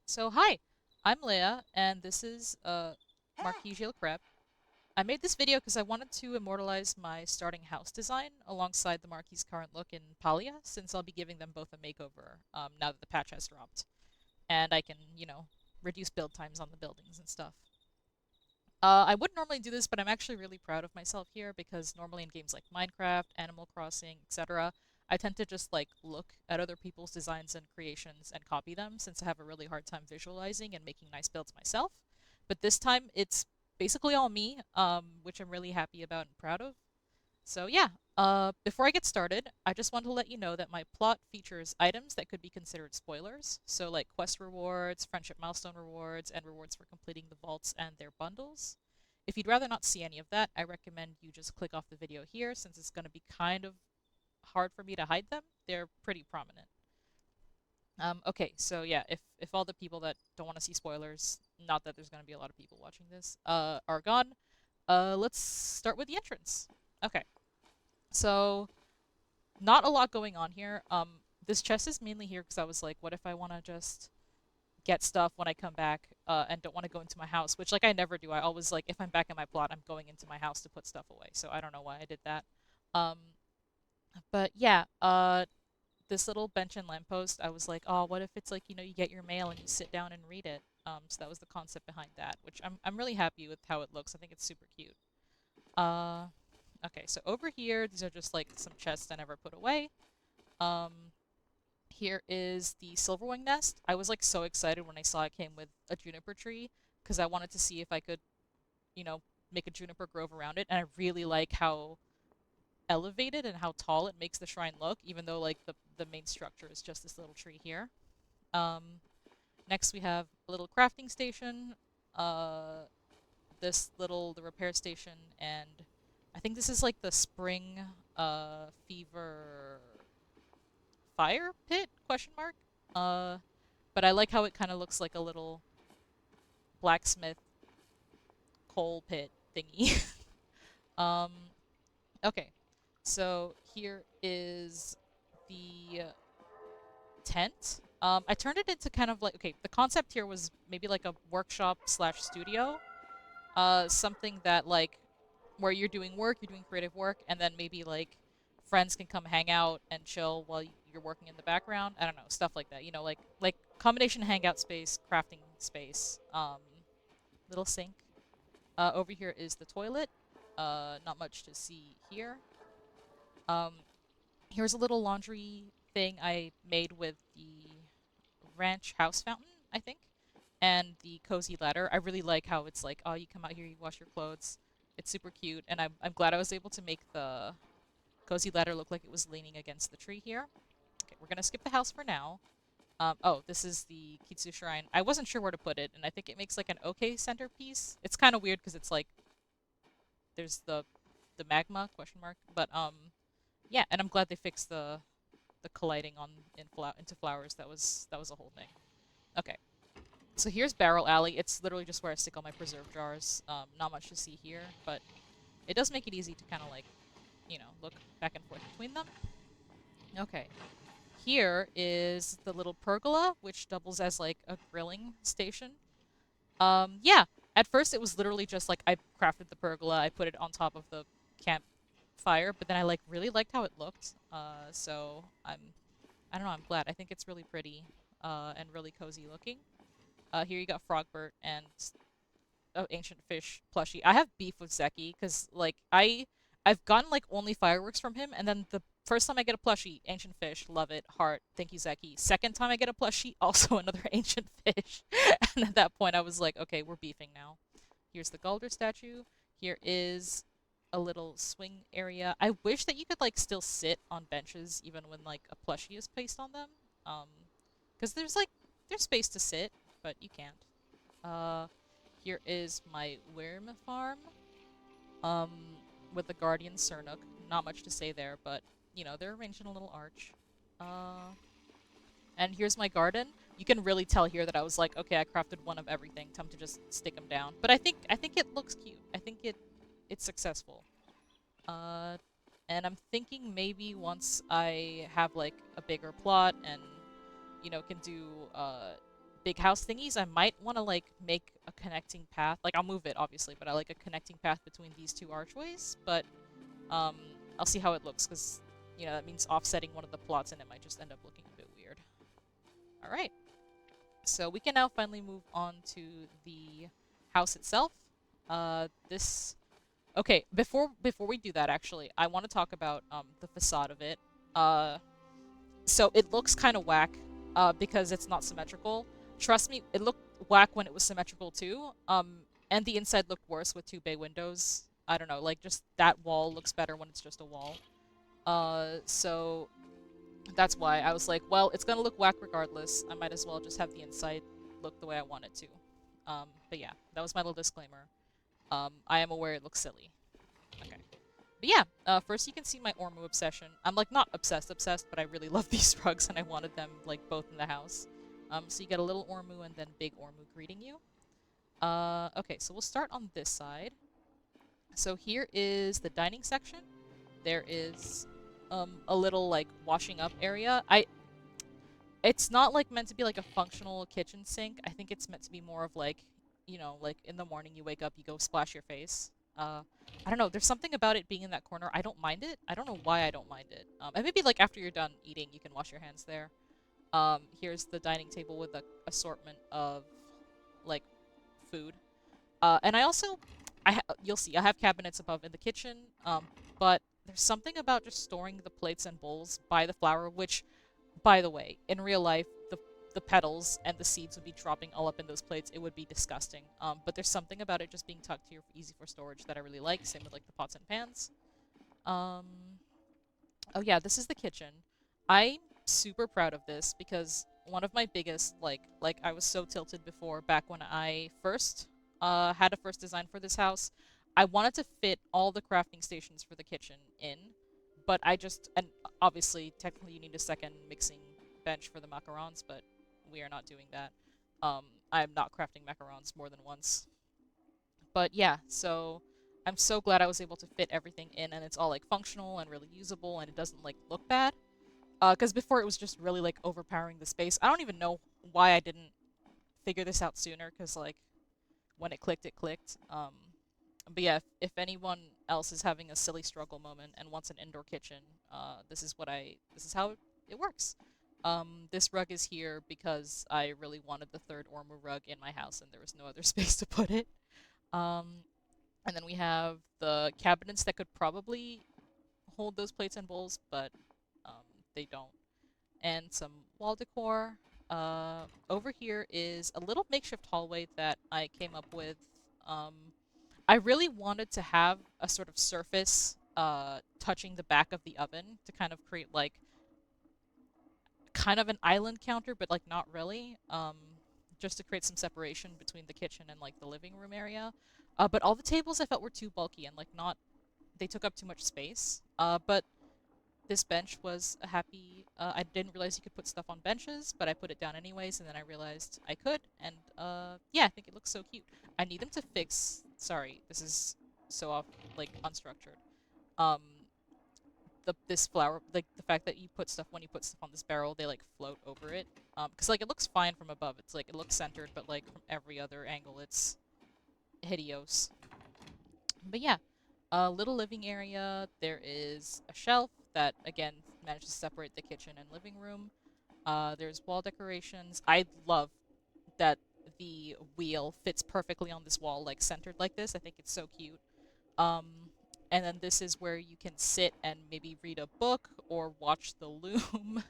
So hi, I'm Leia, and this is Marquis Gilles Crep. I made this video because I wanted to immortalize my starting house design alongside the Marquis' current look in Palia, since I'll be giving them both a makeover now that the patch has dropped, and I can, reduce build times on the buildings and stuff. I wouldn't normally do this, but I'm actually really proud of myself here because normally in games like Minecraft, Animal Crossing, etc., I tend to just like look at other people's designs and creations and copy them since I have a really hard time visualizing and making nice builds myself. But this time it's basically all me, which I'm really happy about and proud of. So yeah, before I get started, I just want to let you know that my plot features items that could be considered spoilers. So like quest rewards, friendship milestone rewards, and rewards for completing the vaults and their bundles. If you'd rather not see any of that, I recommend you just click off the video here since it's going to be kind of hard for me to hide them. They're pretty prominent. Okay, so yeah, if all the people that don't want to see spoilers, not that there's going to be a lot of people watching this, are gone, let's start with the entrance. Okay. So, not a lot going on here. This chest is mainly here because I was like, what if I want to just get stuff when I come back, and don't want to go into my house, which like I never do. I always like if I'm back in my plot, I'm going into my house to put stuff away. So I don't know why I did that. Um, but yeah, this little bench and lamppost, I was like, oh, what if it's like you get your mail and you sit down and read it. So that was the concept behind that, which I'm really happy with how it looks. I think it's super cute. Uh, okay, so over here, these are just like some chests I never put away. Um, Here is the silverwing nest. I was like so excited when I saw it came with a juniper tree because I wanted to see if I could, you know, make a juniper grove around it. And I really like how elevated and how tall it makes the shrine look, even though like the main structure is just this little tree here. Um, Next we have a little crafting station, uh, the repair station, and I think this is like the spring fever fire pit question mark. Uh, but I like how it kind of looks like a little blacksmith coal pit thingy. um, okay, so here is the tent. I turned it into kind of like okay, the concept here was maybe like a workshop slash studio, something that like where you're doing work, you're doing creative work, and then maybe like friends can come hang out and chill while you're working in the background. I don't know, stuff like that. Like combination hangout space, crafting space, little sink. Over here is the toilet. Not much to see here. Um, Here's a little laundry thing I made with the ranch house fountain, I think, and the cozy ladder. I really like how it's like, oh, you come out here, you wash your clothes. It's super cute, and I'm glad I was able to make the cozy ladder look like it was leaning against the tree here. Okay, we're gonna skip the house for now. Oh, this is the Kitsu Shrine. I wasn't sure where to put it, and I think it makes like an okay centerpiece. It's kind of weird because it's like there's the magma question mark, but yeah, and I'm glad they fixed the colliding on into flowers. That was a whole thing. Okay, so here's Barrel Alley. It's literally just where I stick all my preserve jars. Not much to see here, but it does make it easy to kind of like look back and forth between them. Okay, here is the little pergola, which doubles as like a grilling station. Yeah, at first it was literally just like I crafted the pergola, I put it on top of the campfire, but then I like really liked how it looked. So I don't know, I'm glad. I think it's really pretty, and really cozy looking. Here you got Frogbert and ancient fish plushie. I have beef with Zeki because like I've gotten like only fireworks from him, and then the first time I get a plushie, ancient fish, love it, heart, thank you Zeki. Second time I get a plushie, also another ancient fish, and at that point I was like, okay, we're beefing now. Here's the Galder statue. Here is a little swing area. I wish that you could like still sit on benches even when like a plushie is placed on them. Um, because there's space to sit, but you can't. Uh, Here is my worm farm. Um, with the Guardian Cernuk. Not much to say there, but they're arranged in a little arch. Uh, and here's my garden. You can really tell here that I was like, okay, I crafted one of everything. Time to just stick them down. But I think it looks cute. I think it's successful. Uh, and I'm thinking maybe once I have like a bigger plot and can do big house thingies, I might want to like make a connecting path. Like I'll move it obviously, but I like a connecting path between these two archways. But um, I'll see how it looks because that means offsetting one of the plots, and it might just end up looking a bit weird. All right, so we can now finally move on to the house itself. This Okay, before we do that, actually, I want to talk about the facade of it. Uh, so it looks kind of whack, because it's not symmetrical. Trust me, it looked whack when it was symmetrical too. And the inside looked worse with two bay windows. I don't know, like just that wall looks better when it's just a wall. So that's why I was like, well, it's gonna look whack regardless. I might as well just have the inside look the way I want it to. But yeah, that was my little disclaimer. I am aware it looks silly. Okay. But yeah, first you can see my Ormu obsession. I'm like not obsessed, but I really love these rugs and I wanted them like both in the house. So you get a little Ormu and then big Ormu greeting you. Okay, so we'll start on this side. So here is the dining section. There is a little like washing up area. It's not like meant to be like a functional kitchen sink. I think it's meant to be more of like, like in the morning you wake up, you go splash your face. I don't know. There's something about it being in that corner. I don't mind it. I don't know why I don't mind it. And maybe like after you're done eating, you can wash your hands there. Here's the dining table with a assortment of like food. And I also, you'll see, I have cabinets above in the kitchen. But there's something about just storing the plates and bowls by the flour, which, by the way, in real life, the petals and the seeds would be dropping all up in those plates. It would be disgusting. But there's something about it just being tucked here, easy for storage, that I really like. Same with like the pots and pans. Um, oh yeah, this is the kitchen. I'm super proud of this because one of my biggest like I was so tilted before back when I first had a first design for this house. I wanted to fit all the crafting stations for the kitchen in, but and obviously technically you need a second mixing bench for the macarons, but we are not doing that. I'm not crafting macarons more than once. But yeah, so I'm so glad I was able to fit everything in and it's all like functional and really usable and it doesn't like look bad. Because before it was just really like overpowering the space. I don't even know why I didn't figure this out sooner. Because like when it clicked, it clicked. But yeah, if anyone else is having a silly struggle moment and wants an indoor kitchen, this is how it works. This rug is here because I really wanted the third Ormu rug in my house and there was no other space to put it. Um, and then we have the cabinets that could probably hold those plates and bowls, but um, they don't. And some wall decor. Over here is a little makeshift hallway that I came up with. Um, I really wanted to have a sort of surface touching the back of the oven to kind of create like kind of an island counter, but like not really. Just to create some separation between the kitchen and like the living room area. But all the tables I felt were too bulky and like not they took up too much space. But this bench was a happy. I didn't realize you could put stuff on benches, but I put it down anyways, and then I realized I could, and yeah, I think it looks so cute. I need them to fix. Sorry, this is so off, like unstructured. Um, this flower, like the fact that you put stuff when you put stuff on this barrel, they like float over it. Because like it looks fine from above. It's like it looks centered, but like from every other angle, it's hideous. But yeah, a little living area. There is a shelf that, again, manages to separate the kitchen and living room. There's wall decorations. I love that the wheel fits perfectly on this wall, like centered like this. I think it's so cute. Um, and then this is where you can sit and maybe read a book or watch the loom.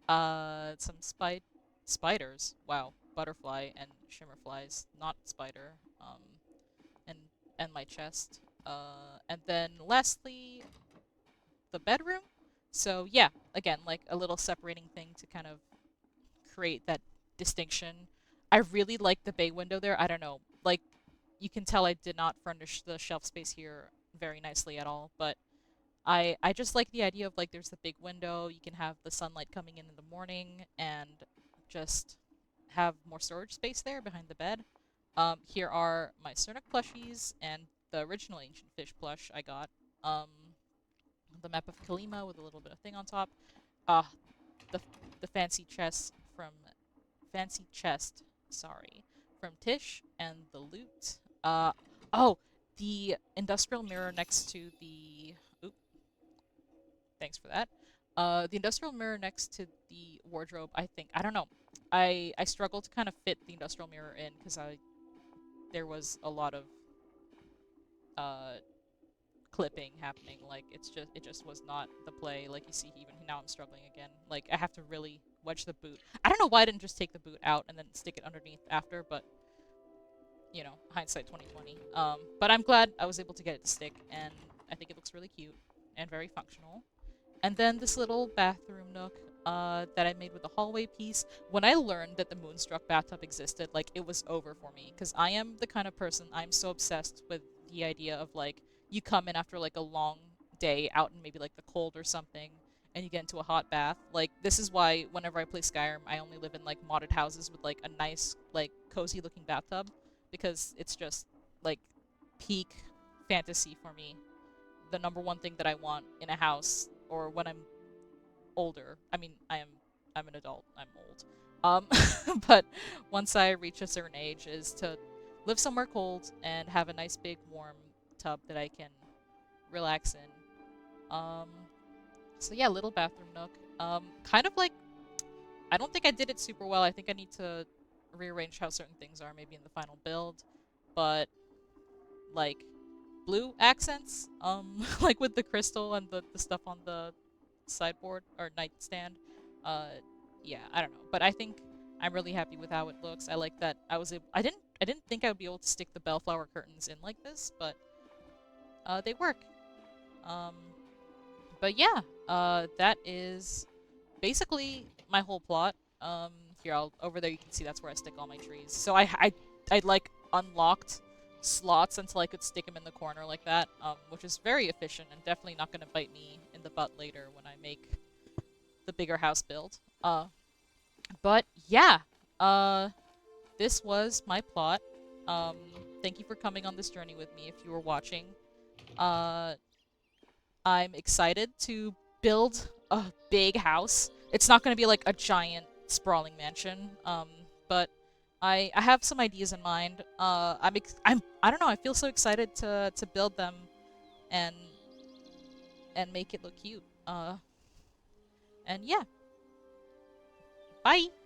Some spiders. Wow, butterfly and shimmer flies, not spider. And my chest. And then lastly, the bedroom. So yeah, again, like a little separating thing to kind of create that distinction. I really like the bay window there. I don't know, like you can tell I did not furnish the shelf space here very nicely at all, but I just like the idea of like there's the big window, you can have the sunlight coming in the morning and just have more storage space there behind the bed. Here are my Cernic plushies and the original Ancient Fish plush I got. Um, the map of Kalima with a little bit of thing on top. Ah, the the fancy chest from fancy chest. Sorry. From Tish and the loot. Oh, the industrial mirror next to the. Oop, thanks for that. The industrial mirror next to the wardrobe. I don't know. I struggle to kind of fit the industrial mirror in because I there was a lot of uh clipping happening. Like it just was not the play. Like you see, even now I'm struggling again. Like I have to really wedge the boot. I don't know why I didn't just take the boot out and then stick it underneath after, but you know, hindsight 2020. But I'm glad I was able to get it to stick, and I think it looks really cute and very functional. And then this little bathroom nook that I made with the hallway piece. When I learned that the Moonstruck bathtub existed, like, it was over for me. Because I am the kind of person, I'm so obsessed with the idea of, like, you come in after, like, a long day out in maybe, like, the cold or something, and you get into a hot bath. Like, this is why whenever I play Skyrim, I only live in, like, modded houses with, like, a nice, like, cozy-looking bathtub. Because it's just, like, peak fantasy for me. The number one thing that I want in a house or when I'm older. I mean, I'm an adult. I'm old. But once I reach a certain age, is to live somewhere cold and have a nice big warm tub that I can relax in. So yeah, little bathroom nook. Kind of like I don't think I did it super well. I think I need to rearrange how certain things are maybe in the final build, but like blue accents, like with the crystal and the stuff on the sideboard or nightstand. Uh, yeah, I don't know, but I think I'm really happy with how it looks. I like that I was able. I didn't think I would be able to stick the bellflower curtains in like this, but they work. Um, but yeah, that is basically my whole plot. Here, I'll over there. You can see that's where I stick all my trees. So I like unlocked slots until I could stick them in the corner like that, which is very efficient and definitely not going to bite me in the butt later when I make the bigger house build. But yeah, uh, this was my plot. Um, Thank you for coming on this journey with me if you were watching. Uh, I'm excited to build a big house. It's not going to be like a giant sprawling mansion, but I have some ideas in mind. I don't know. I feel so excited to build them and and make it look cute. And yeah, bye.